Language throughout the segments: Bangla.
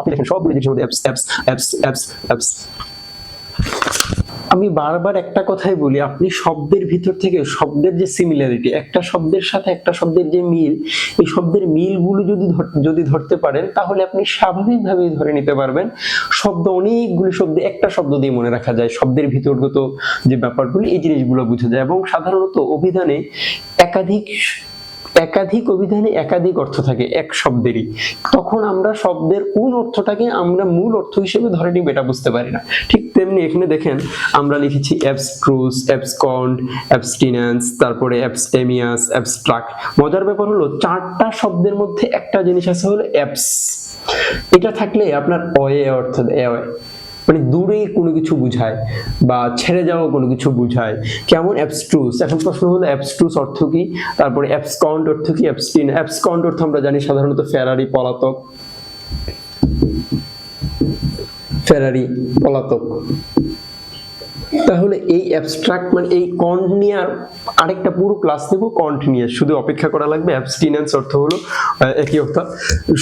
আপনি দেখেন সবগুলো জিনিসের মধ্যে apps apps apps apps apps. আমি বারবার একটা কথাই বলি, আপনি শব্দের ভিতর থেকে শব্দের যে সিমিলারিটি, একটা শব্দের সাথে একটা শব্দের যে মিল, এই শব্দের মিলগুলো যদি ধরতে পারেন তাহলে আপনি স্বাভাবিকভাবেই ধরে নিতে পারবেন শব্দ, অনেকগুলো শব্দ একটা শব্দ দিয়ে মনে রাখা যায়, শব্দের ভিতরগত যে ব্যাপারগুলো এই জিনিসগুলো বোঝা যায়। এবং সাধারণত অভিধানে একাধিক অভিধানে একাধিক অর্থ থাকে এক শব্দেরই, তখন আমরা শব্দের কোন অর্থটাকে আমরা মূল অর্থ হিসেবে ধরে নিব এটা বুঝতে পারি না। ঠিক তেমনি এখানে দেখেন আমরা লিখেছি অ্যাবস্ট্রুস, অ্যাবসকন্ড, অ্যাবস্টিনেন্স, তারপরে অ্যাবস্টেমিয়াস, অ্যাবস্ট্রাক্ট। মজার ব্যাপার হলো চারটা শব্দের মধ্যে একটা জিনিস আছে হলো অ্যাবস। এটা থাকলে আপনার অয়ে অর্থ দেয়, মানে দূরে কোনো কিছু বুঝায় বা ছেড়ে যাওয়া কোনো কিছু বুঝায়। কেমন অ্যাবস্ট্রুস, এখন প্রশ্ন হলো অ্যাবস্ট্রুস অর্থ কি, তারপরে অ্যাবসকন্ড অর্থ কি, অ্যাবসকন্ড অর্থ আমরা জানি সাধারণত ফেরারি, পলাতক, ফেরারি পলাতক। তাহলে এই অ্যাবস্ট্রাক্ট মানে এই কন্ড নিয়ে আরেকটা পুরো ক্লাস নেব, কন্ড নিয়ে শুধু অপেক্ষা করা লাগবে। অ্যাবস্টিনেন্স অর্থ হলো একই অর্থাৎ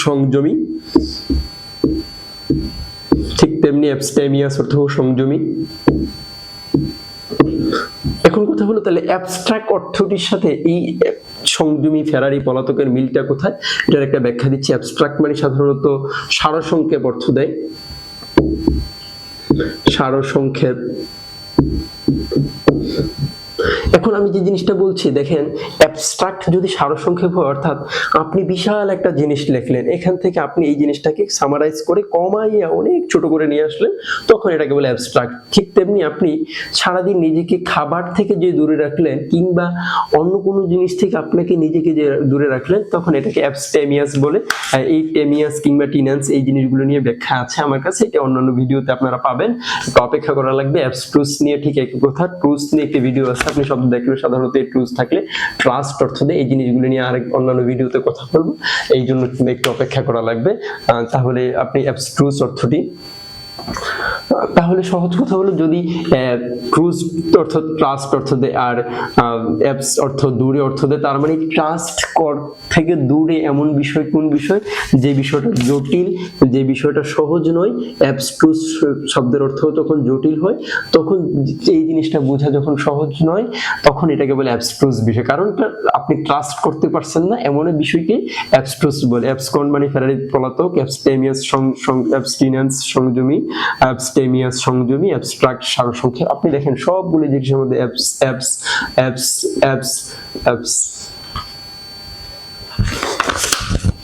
সংযমী, ঠিক তেমনি অ্যাবস্টেমিয়াস অর্থ সংযমী। এখন কথা হলো তাহলে অ্যাবস্ট্রাক্ট অর্থটির সাথে এই সংযমী, ফেরারি, পলাতকের মিলটা কোথায়, এটার একটা ব্যাখ্যা দিচ্ছি। অ্যাবস্ট্রাক্ট মানে সাধারণত সারসংক্ষেপ অর্থ দেয়, সারসংক্ষেপ। এখন আমি যে জিনিসটা বলছি দেখেন, অ্যাবস্ট্রাক্ট যদি সারসংক্ষেপ হয়, অর্থাৎ আপনি বিশাল একটা জিনিস লিখলেন, এখান থেকে আপনি এই জিনিসটাকে সামারাইজ করে কমাইয়ে অনেক ছোট করে নিয়ে আসলেন, তখন এটাকে বলে অ্যাবস্ট্রাক্ট। ঠিক তেমনি আপনি সারাদিন নিজেকে খাবার থেকে যে দূরে রাখলেন কিংবা অন্য কোনো জিনিস থেকে আপনাকে নিজেকে যে দূরে রাখলেন, তখন এটাকে অ্যাবস্টেমিয়াস বলে। এই টেমিয়াস কিংবা টিনান্স এই জিনিসগুলো নিয়ে ব্যাখ্যা আছে আমার কাছে, এটা অন্যান্য ভিডিওতে আপনারা পাবেন, একটু অপেক্ষা করা লাগবে। অ্যাবস্ট্রুস নিয়ে ঠিক একই কথা, ট্রুস নিয়ে একটি ভিডিও আছে, আপনি শব্দ দেখলে সাধারণত এই ট্রুস থাকলে ট্রাস্ট অর্থ দেয়। এই জিনিসগুলো নিয়ে আরেক অন্যান্য ভিডিওতে কথা বলবো, এই জন্য একটু অপেক্ষা করা লাগবে। তাহলে আপনি অ্যাবস্ট্রুস অর্থটি, তাহলে সহজ কথা হলো যদি ট্রুস অর্থ ট্রাস্ট অর্থ দেয় আর অ্যাবস অর্থ দূরে অর্থ দেয়, তার মানে ট্রাস্ট থেকে দূরে এমন বিষয় কোন বিষয়, যে বিষয়টা জটিল, যে বিষয়টা সহজ নয়। অ্যাবস্ট্রুস শব্দের অর্থ তখন জটিল হয়, তখন এই জিনিসটা বোঝা যখন সহজ নয়, তখন এটাকে বলে অ্যাবস্ট্রুস বিষয়, কারণ আপনি ট্রাস্ট করতে পারছেন না এমন বিষয়কে অ্যাবস্ট্রুস বলে। অ্যাবসকন্ড মানে ফেরারি, পলাতক, অ্যাবস্টেমিয়াস অ্যাবস্টিনেন্স সংযমী, অ্যাবস্টেমিয়াস সংযমী, অ্যাবস্ট্রাক্ট সারসংক্ষেপ। আপনি দেখেন সবগুলো জিনিসের মধ্যে ABS ABS ABS ABS ABS